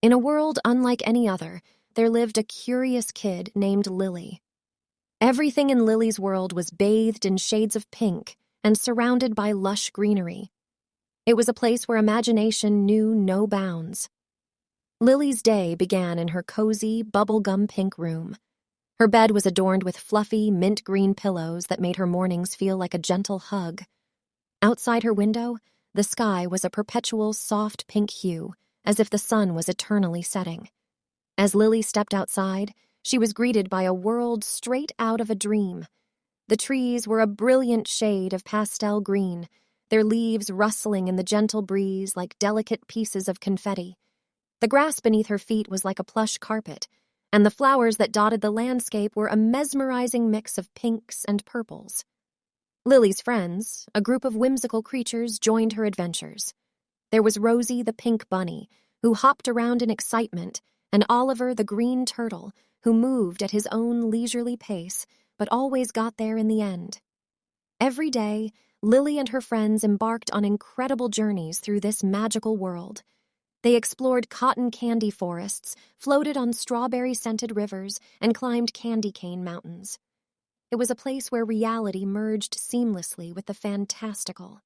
In a world unlike any other, there lived a curious kid named Lilly. Everything in Lily's world was bathed in shades of pink and surrounded by lush greenery. It was a place where imagination knew no bounds. Lily's day began in her cozy, bubblegum pink room. Her bed was adorned with fluffy, mint green pillows that made her mornings feel like a gentle hug. Outside her window, the sky was a perpetual soft pink hue, as if the sun was eternally setting. As Lily stepped outside, she was greeted by a world straight out of a dream. The trees were a brilliant shade of pastel green, their leaves rustling in the gentle breeze like delicate pieces of confetti. The grass beneath her feet was like a plush carpet, and the flowers that dotted the landscape were a mesmerizing mix of pinks and purples. Lily's friends, a group of whimsical creatures, joined her adventures. There was Rosie the pink bunny, who hopped around in excitement, and Oliver the green turtle, who moved at his own leisurely pace, but always got there in the end. Every day, Lily and her friends embarked on incredible journeys through this magical world. They explored cotton candy forests, floated on strawberry-scented rivers, and climbed candy cane mountains. It was a place where reality merged seamlessly with the fantastical.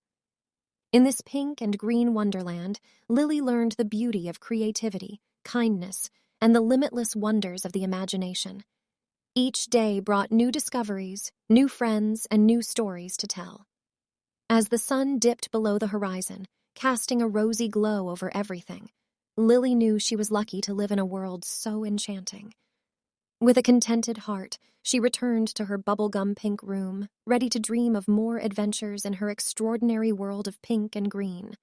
In this pink and green wonderland, Lily learned the beauty of creativity, kindness, and the limitless wonders of the imagination. Each day brought new discoveries, new friends, and new stories to tell. As the sun dipped below the horizon, casting a rosy glow over everything, Lily knew she was lucky to live in a world so enchanting. With a contented heart, she returned to her bubblegum pink room, ready to dream of more adventures in her extraordinary world of pink and green.